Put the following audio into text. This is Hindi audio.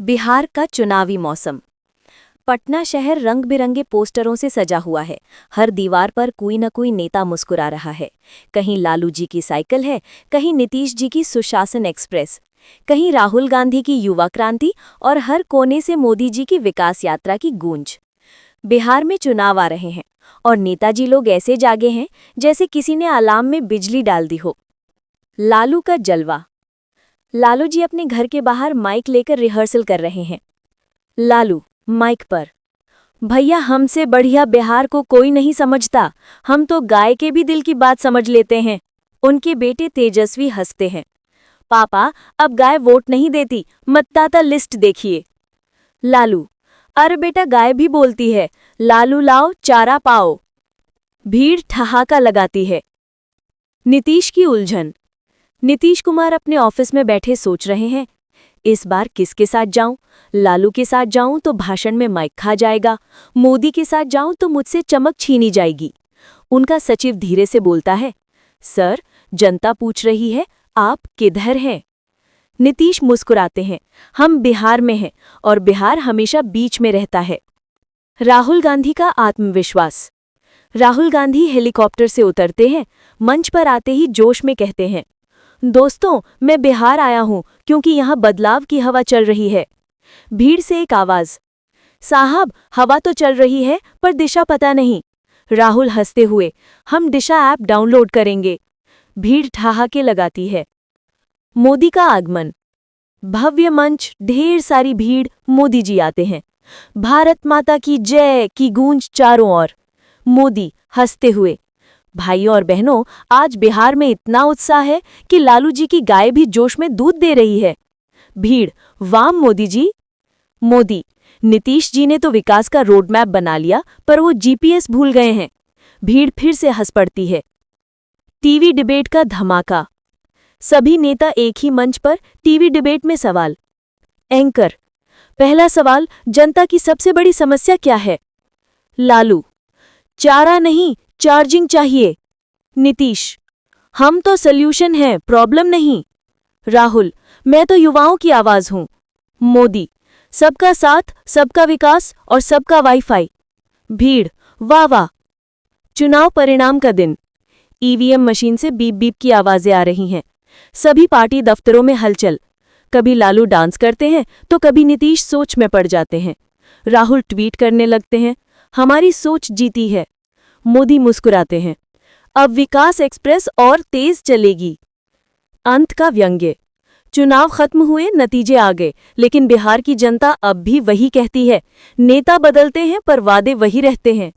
बिहार का चुनावी मौसम। पटना शहर रंग बिरंगे पोस्टरों से सजा हुआ है। हर दीवार पर कोई न कोई नेता मुस्कुरा रहा है। कहीं लालू जी की साइकिल है, कहीं नीतीश जी की सुशासन एक्सप्रेस, कहीं राहुल गांधी की युवा क्रांति और हर कोने से मोदी जी की विकास यात्रा की गूंज। बिहार में चुनाव आ रहे हैं और नेताजी लोग ऐसे जागे हैं जैसे किसी ने अलार्म में बिजली डाल दी हो। लालू का जलवा। लालू जी अपने घर के बाहर माइक लेकर रिहर्सल कर रहे हैं। लालू माइक पर, भैया हमसे बढ़िया बिहार को कोई नहीं समझता, हम तो गाय के भी दिल की बात समझ लेते हैं। उनके बेटे तेजस्वी हंसते हैं। पापा अब गाय वोट नहीं देती, मतदाता लिस्ट देखिए। लालू, अरे बेटा गाय भी बोलती है, लालू लाओ चारा पाओ। भीड़ ठहाका लगाती है। नीतीश की उलझन। नीतीश कुमार अपने ऑफिस में बैठे सोच रहे हैं, इस बार किसके साथ जाऊं? लालू के साथ जाऊं तो भाषण में माइक खा जाएगा, मोदी के साथ जाऊं तो मुझसे चमक छीनी जाएगी। उनका सचिव धीरे से बोलता है, सर जनता पूछ रही है आप किधर हैं? नीतीश मुस्कुराते हैं, हम बिहार में हैं और बिहार हमेशा बीच में रहता है। राहुल गांधी का आत्मविश्वास। राहुल गांधी हेलीकॉप्टर से उतरते हैं, मंच पर आते ही जोश में कहते हैं, दोस्तों मैं बिहार आया हूं क्योंकि यहां बदलाव की हवा चल रही है। भीड़ से एक आवाज, साहब हवा तो चल रही है पर दिशा पता नहीं। राहुल हंसते हुए, हम दिशा ऐप डाउनलोड करेंगे। भीड़ ठहाके लगाती है। मोदी का आगमन। भव्य मंच, ढेर सारी भीड़, मोदी जी आते हैं। भारत माता की जय की गूंज चारों ओर। मोदी हंसते हुए, भाइयों और बहनों आज बिहार में इतना उत्साह है कि लालू जी की गाय भी जोश में दूध दे रही है। भीड़, वाह मोदी जी। मोदी, नीतीश जी ने तो विकास का रोड मैप बना लिया पर वो जीपीएस भूल गए हैं। भीड़ फिर से हंस पड़ती है। टीवी डिबेट का धमाका। सभी नेता एक ही मंच पर टीवी डिबेट में सवाल। एंकर, पहला सवाल, जनता की सबसे बड़ी समस्या क्या है? लालू, चारा नहीं चार्जिंग चाहिए। नीतीश, हम तो सल्यूशन हैं, प्रॉब्लम नहीं। राहुल, मैं तो युवाओं की आवाज हूं। मोदी, सबका साथ, सबका विकास और सबका वाईफाई। भीड़, वाह वाह। चुनाव परिणाम का दिन। ईवीएम मशीन से बीप बीप की आवाजें आ रही हैं। सभी पार्टी दफ्तरों में हलचल। कभी लालू डांस करते हैं तो कभी नीतीश सोच में पड़ जाते हैं। राहुल ट्वीट करने लगते हैं, हमारी सोच जीती है। मोदी मुस्कुराते हैं, अब विकास एक्सप्रेस और तेज चलेगी। अंत का व्यंग्य। चुनाव खत्म हुए, नतीजे आ गए, लेकिन बिहार की जनता अब भी वही कहती है, नेता बदलते हैं पर वादे वही रहते हैं।